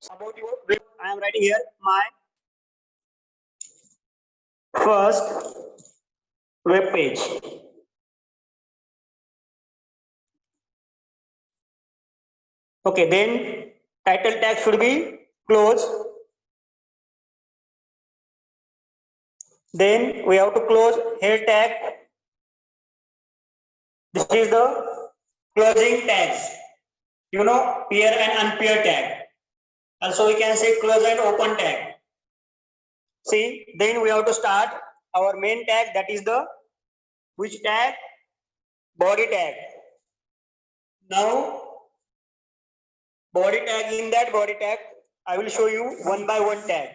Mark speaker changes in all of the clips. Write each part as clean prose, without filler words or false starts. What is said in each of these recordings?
Speaker 1: About your web, I am writing here my first web page. Okay, then title tag should be close. Then we have to close header tag. This is the closing tags. You know, pair and unpair tag. Also, we can say close and open tag. See, then we have to start our main tag. That is the which tag? Body tag. Now, body tag, in that body tag, I will show you one by one tag.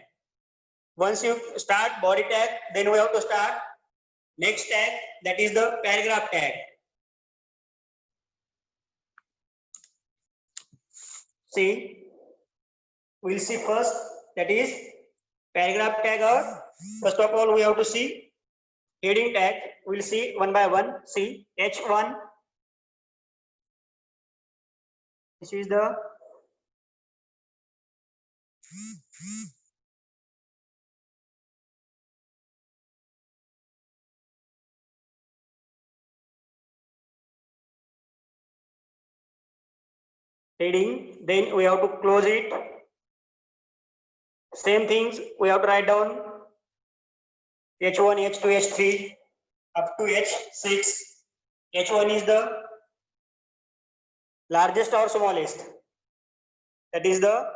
Speaker 1: Once you start body tag, then we have to start next tag, that is the paragraph tag. See, we'll see first, that is paragraph tag. Or first of all, we have to see heading tag. We'll see one by one. See H1. This is the heading. Then we have to close it. Same things we have to write down H1, H2, H3 up to H6. H1 is the largest or smallest. That is the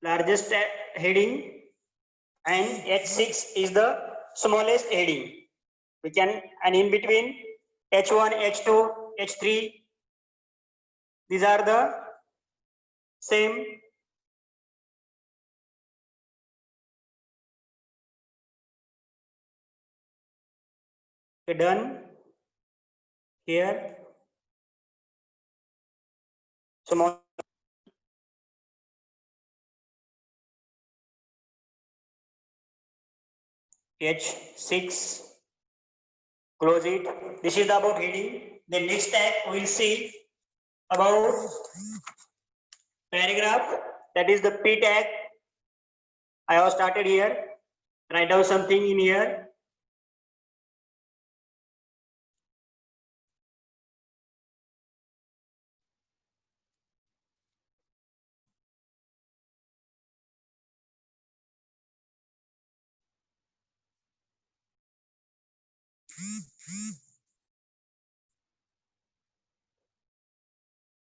Speaker 1: largest heading, and H6 is the smallest heading. We can, and in between H1, H2, H3, these are the same. Okay, done. Here small H6, close it. This is about heading. The next tag we'll see about paragraph, that is the P tag. I have started here. Write down something in here.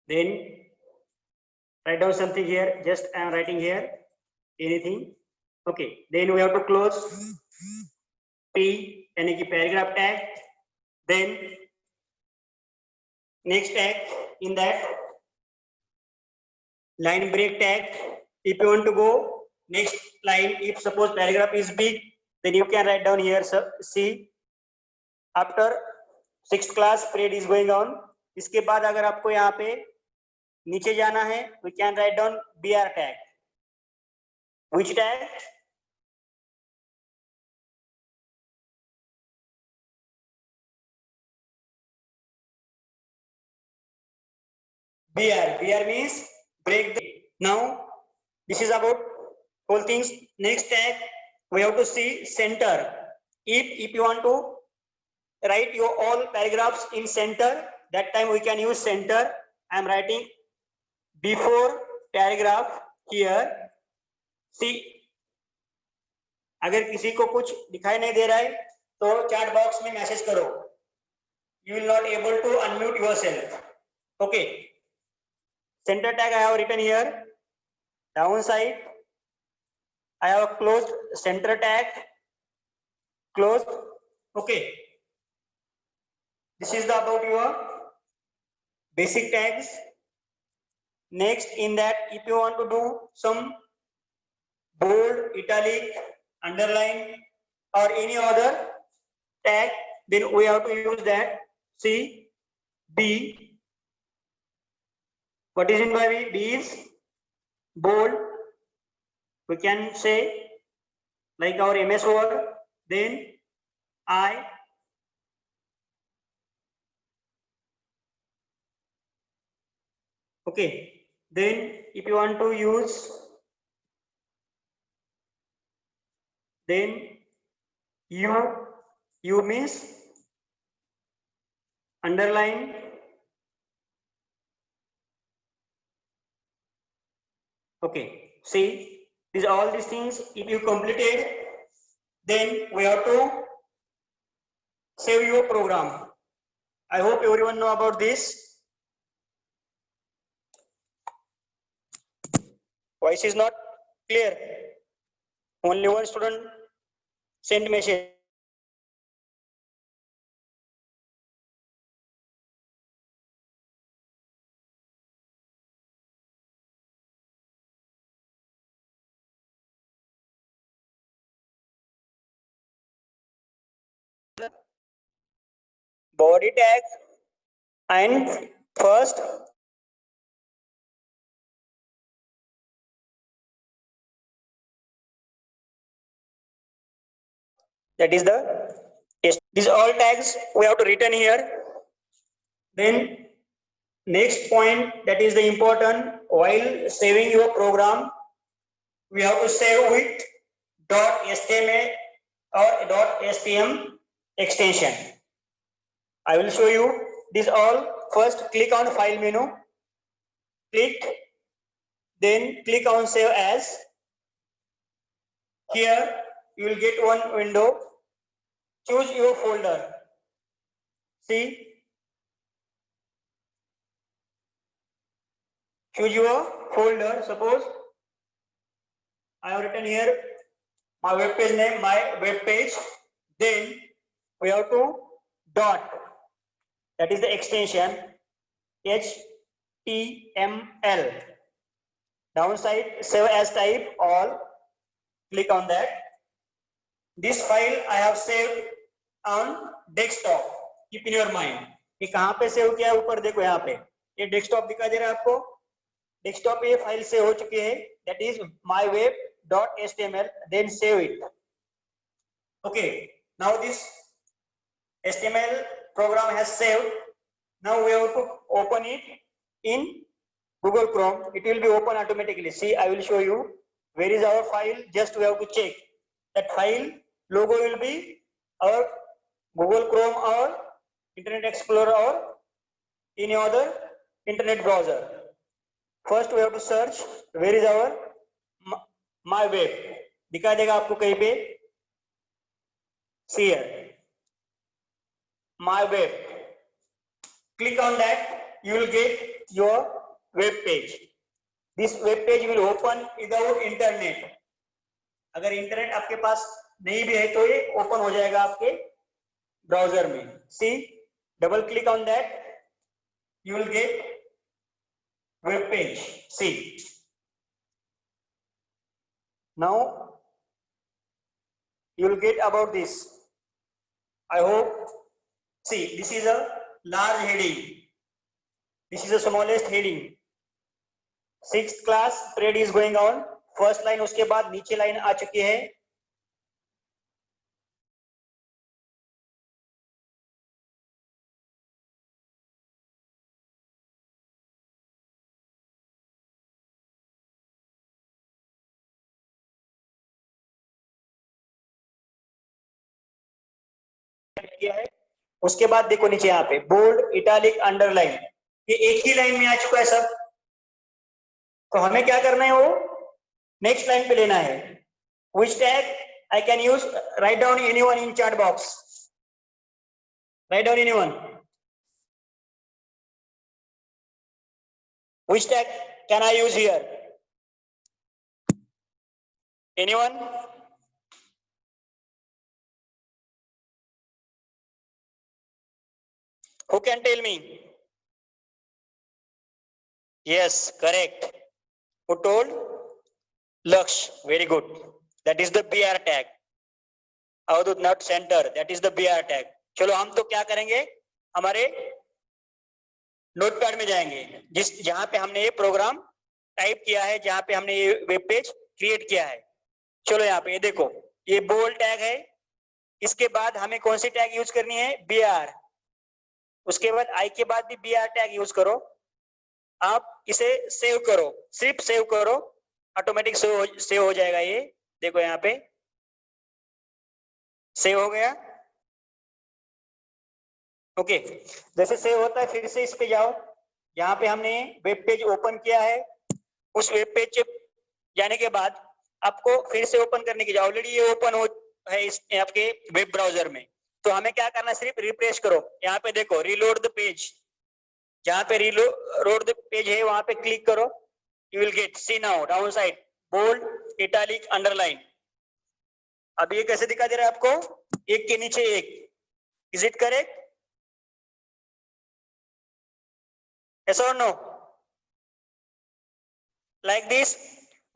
Speaker 1: Then write down something here. Just I am writing here anything. Okay. Then we have to close P, यानी कि paragraph tag. Then next tag, in that line break tag. If you want to go next line, if suppose paragraph is big, then you can write down here. See, after 6th class period is going on. इसके बाद अगर आपको यहाँ पे नीचे जाना है, we can write down BR tag. Which tag? BR. BR means break the. Now this is about whole things. Next tag we have to see center. If you want to write your all paragraphs in center, that time we can use center. I am writing before paragraph here. See, अगर किसी को कुछ दिखाई नहीं दे रहा है तो chat box में मैसेज करो. You will not able to unmute yourself. Okay. Center tag I have written here. Downside I have closed center tag. Closed. Okay. This is the about your basic tags. Next, in that, if you want to do some bold, italic, underline, or any other tag, then we have to use that. See, B. What is in by B? B is bold. We can say like our MS Word. Then I okay. Then if you want to use, then you means underline, okay. See, these all these things if you completed, then we have to save your program. I hope everyone know about this. Voice is not clear. Only one student sent message. Body tag and first that is the yes. These all tags we have to return here. Then next point, that is the important, while saving your program, we have to save with .stma or .stm extension. I will show you this all. First click on file menu, click, then click on save as. Here you will get one window. Choose your folder. See, choose your folder. Suppose I have written here my web page name, my web page. Then we have to dot, that is the extension HTML. Downside, save as type all. Click on that. This file I have saved on desktop. Keep in your mind. ये कहाँ पे save किया है? ऊपर देखो यहाँ पे ये डेस्कटॉप दिखाई दे रहा है आपको. डेस्कटॉप पे ये फाइल सेव हो चुकी है. That is myweb.html. Then save it. Okay. Now this HTML program has saved. Now we have to open it in Google Chrome. It will be open automatically. See, I will show you where is our file. Just we have to check that file logo will be our Google Chrome or Internet Explorer or any other internet browser. First we have to search where is our my web. दिखा देगा आपको कहीं पे. See here, my web. Click on that, you will get your web page. This web page will open without internet. अगर internet आपके पास नहीं भी है तो ये ओपन हो जाएगा आपके ब्राउजर में. See, double click on that, you will get web page. See, now you will get about this. I hope. See, this is a large heading. This is the smallest heading. 6th class period is going on. First line, उसके बाद नीचे line आ चुकी है. किया है. उसके बाद देखो नीचे यहाँ पे बोल्ड, इटैलिक, अंडरलाइन, ये एक ही लाइन में आ चुका है सब. तो हमें क्या करना है, वो नेक्स्ट लाइन पे लेना है. Which tag I can use? Write down anyone in chat box. Write down anyone. Which tag can I use here? Anyone? Who can tell me? Yes, correct. Who told? Laksh. Very good. That is the BR tag. अवधूत not centre. That is the BR tag. चलो हम तो क्या करेंगे, हमारे notepad में जाएंगे जहां पे हमने ये प्रोग्राम टाइप किया है, जहां पे हमने ये वेब पेज क्रिएट किया है. चलो यहाँ पे ये देखो, ये बोल्ड टैग है, इसके बाद हमें कौन सी टैग यूज करनी है, br। उसके बाद आई के बाद भी br टैग यूज करो। आप इसे सेव करो, सिर्फ सेव करो, ऑटोमेटिक सेव हो जाएगा। ये देखो यहाँ पे सेव हो गया। ओके, जैसे सेव होता है फिर से इस पे जाओ। यहाँ पे हमने वेब पेज ओपन किया है। उस वेब पेज जाने के बाद आपको फिर से ओपन करने की, ऑलरेडी ये ओपन हो है इस आपके वेब ब्राउजर में, तो हमें क्या करना है, सिर्फ रिफ्रेश करो। यहाँ पे देखो रीलोड द पेज, जहाँ पे रीलोड द पेज है वहां पे क्लिक करो। You will get, see now down side bold italic underline. अब ये कैसे दिखा दे रहा है आपको, एक के नीचे एक। Is it correct? yes or no? Like this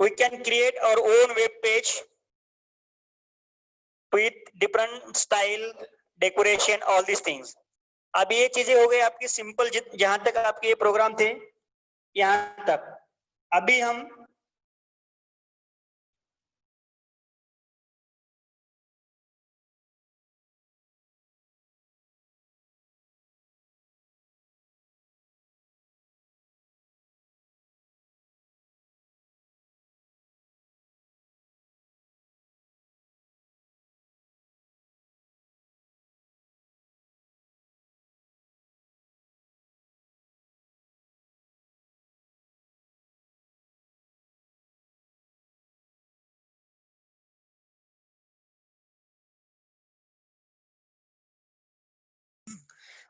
Speaker 1: we can create our own web page with different style, decoration, all these things. अब ये चीजें हो गई आपकी सिंपल, जहां तक आपके ये प्रोग्राम थे यहां तक। अभी हम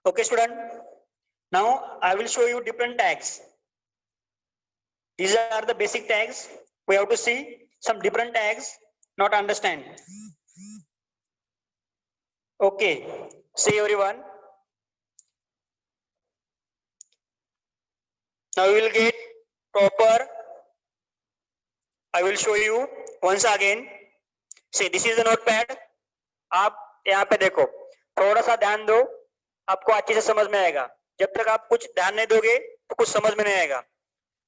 Speaker 1: okay student, now I will show you different tags. These are the basic tags. We have to see some different tags, not understand. Okay, see everyone. Now we will get proper. I will show you once again. See, this is the notepad. आप यहाँ पे देखो, थोड़ा सा ध्यान दो, आपको अच्छे से समझ में आएगा। जब तक आप कुछ ध्यान नहीं दोगे तो कुछ समझ में नहीं आएगा।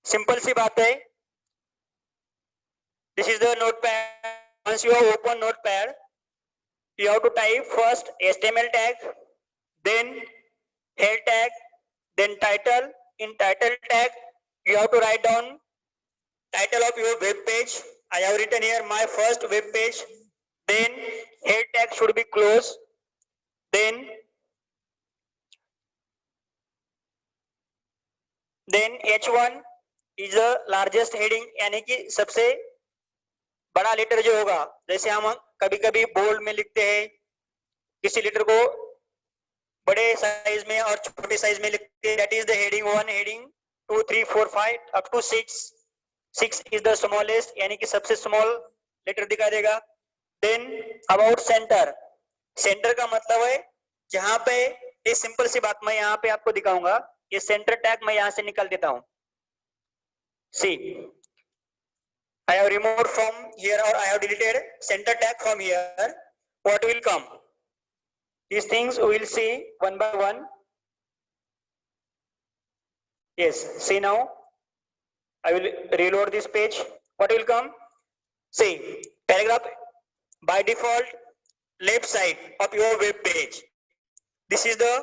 Speaker 1: सिंपल सी बात है। This is the notepad. Once you have opened notepad, you have to type first HTML tag, then head tag, then title. In title tag, you have to write down title of your web page. I have written here my first web page. Then head tag should be close. Then H1 is the largest heading, यानी कि सबसे बड़ा letter जो होगा। जैसे हम कभी कभी बोल्ड में लिखते हैं, किसी लेटर को बड़े साइज में और छोटे साइज में लिखते हैं, that is the heading 1, heading 2, 3, 4, 5 up to 6। 6 is the smallest, यानी कि सबसे स्मॉल लेटर दिखा देगा। देन अबाउट सेंटर, सेंटर का मतलब है जहां पे, ये सिंपल सी बात मैं यहाँ पे आपको दिखाऊंगा। ये सेंटर टैग मैं यहाँ से निकाल देता हूँ। सी, I have removed from here or I have deleted center tag from here. What will come? These things we will see one by one. Yes, see now. I will reload this page. What will come? See, paragraph by default left side of your web page. This is the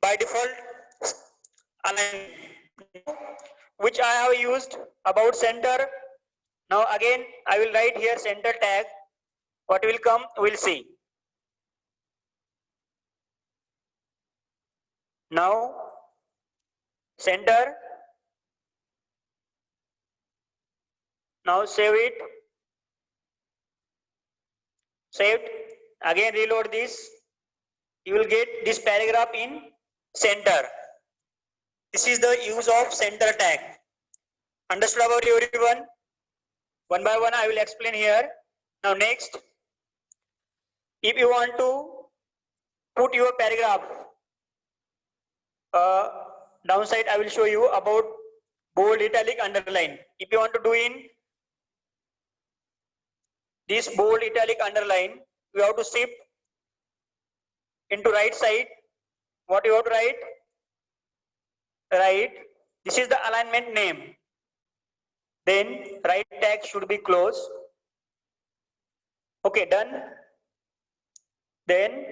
Speaker 1: by default alignment which I have used about center. Now again I will write here center tag. What will come? We'll see. Now center. Now save it. Saved. Again reload this. You will get this paragraph in center. This is the use of center tag. Understood about everyone? One by one I will explain here. Now next, if you want to put your paragraph downside, I will show you about bold, italic, underline. If you want to do in this bold, italic, underline, you have to shift into right side. What you have to write? Right. This is the alignment name. Then right tag should be close. Okay, done. Then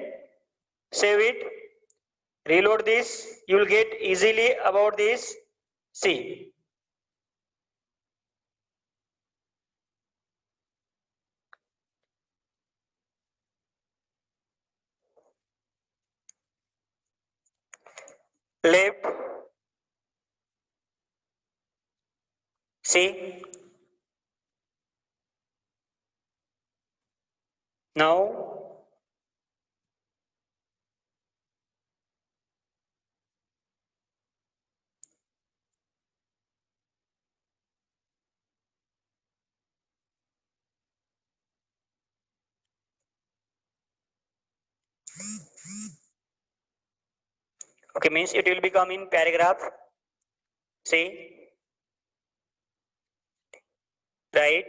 Speaker 1: save it, reload this, you will get easily about this. See, left, see, now okay, means it will become in paragraph. See, right,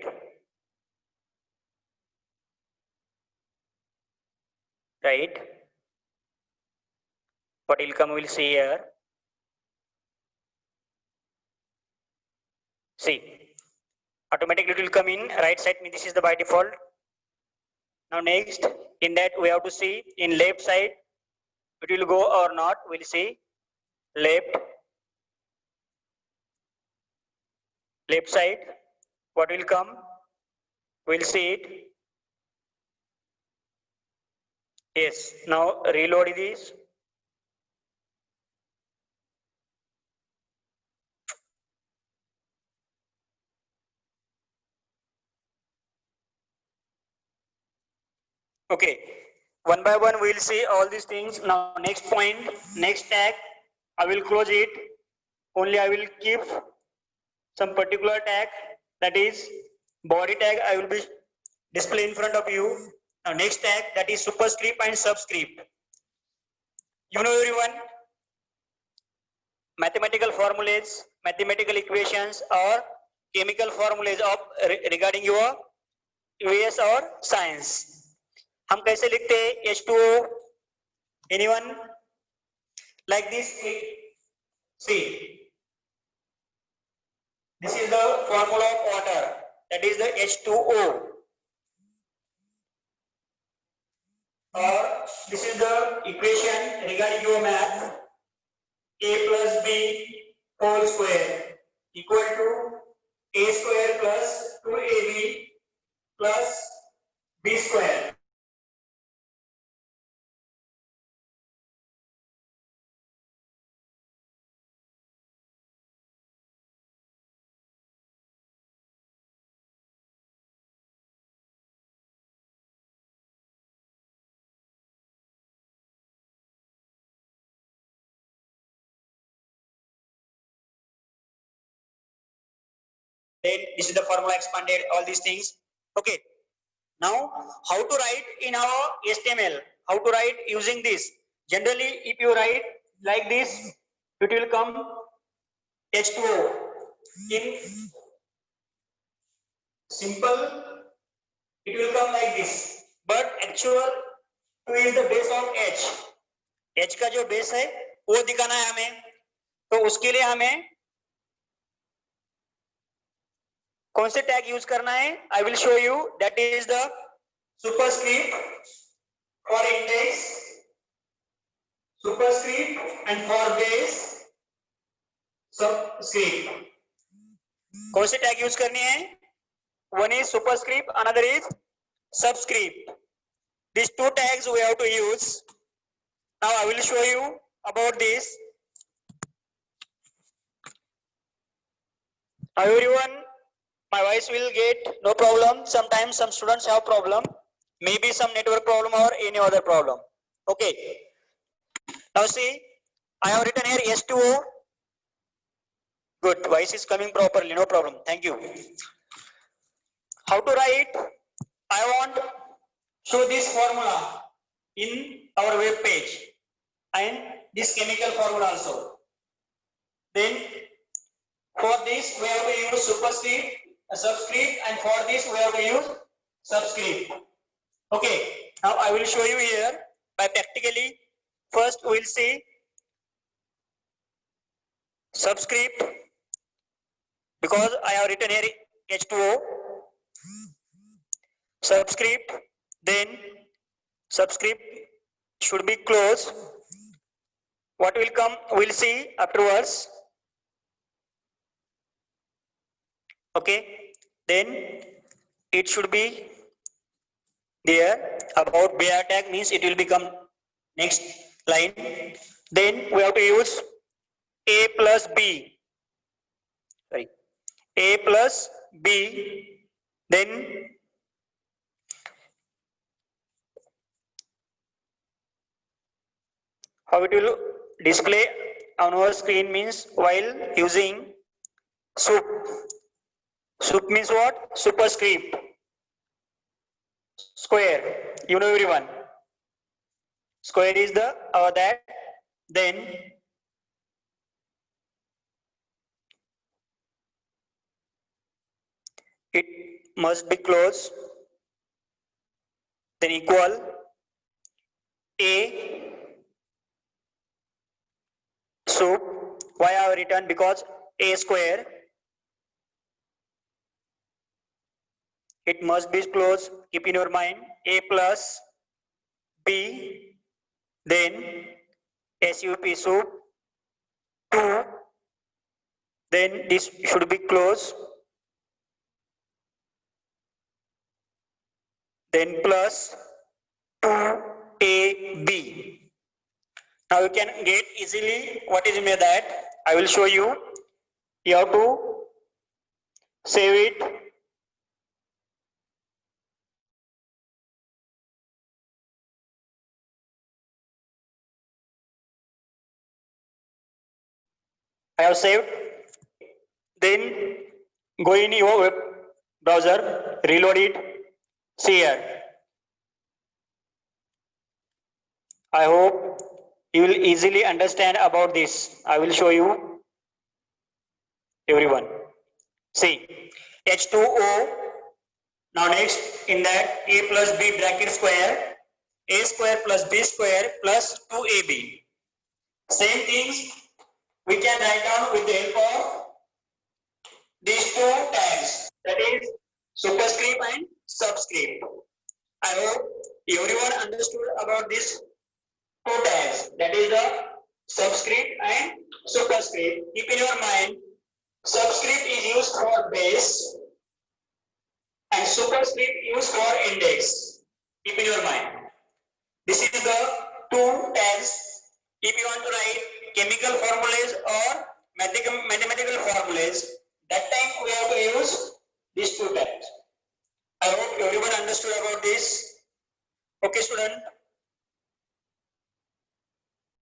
Speaker 1: right, what will come, we'll see here. See, automatically it will come in right side. This is the by default. Now next, in that we have to see in left side it will go or not. We'll see left, left side, what will come, we'll see it. Yes, now reload this. Okay, one by one we'll see all these things. Now next point, next tag, I will close it. Only I will keep some particular tag, that is body tag, I will be display in front of you. Now next tag, that is superscript and subscript. You know everyone, mathematical formulas, mathematical equations or chemical formulas of regarding your US or science. हम कैसे लिखते हैं H2O? Anyone? Like this? See, this is the formula of water. That is the H2O. Or this is the equation regarding your math. A plus B whole square equal to A square plus 2AB plus B square. Then this is the formula expanded, all these things. Okay. Now, how to write in our HTML? How to write using this? Generally, if you write like this, it will come H2O. In simple, it will come like this. But actual 2 is the base of H. H का जो base है, वो दिखाना है हमें. तो उसके लिए हमें कौन से टैग यूज करना है? I will show you. That is the superscript for index, superscript, and for base subscript. कौन से टैग यूज करनी है? One is superscript, another is subscript. These two tags we have to use. Now I will show you about this. Now everyone, my voice will get no problem. Sometimes some students have problem, maybe some network problem or any other problem. Okay. Now see, I have written here H2O. Good, voice is coming properly, no problem. Thank you. How to write? I want show this formula in our web page and this chemical formula also. Then for this we have to use superscript, subscript, and for this we have to use subscript. Okay, now I will show you here by practically. First we will see subscript, because I have written here H2O. Subscript, then subscript should be closed. What will come, we'll see afterwards. Okay, then it should be there. About bear tag means it will become next line. Then we have to use A plus B. Sorry, A plus B. Then how it will display on our screen means while using soup. Soup means what? Superscript. Square. You know everyone. Square is the that. Then it must be closed. Then equal A soup. Why I have written? Because A square. It must be closed. Keep in your mind. A plus B. Then SUP soup 2. Then this should be closed. Then plus 2AB. Now you can get easily what is made that. I will show you. You have to save it. I have saved. Then go in your web browser, reload it, see here. I hope you will easily understand about this. I will show you everyone. See H2O. Now next in that A plus B bracket square, A square plus B square plus 2AB. Same things we can write down with the help of these two tags, that is superscript and subscript. I hope everyone understood about these two tags, that is the subscript and superscript. Keep in your mind, subscript is used for base and superscript used for index. Keep in your mind. This is the two tags. If you want to write chemical formulas or mathematical formulas, that time we have to use these two tags. I hope everyone understood about this. Okay, student.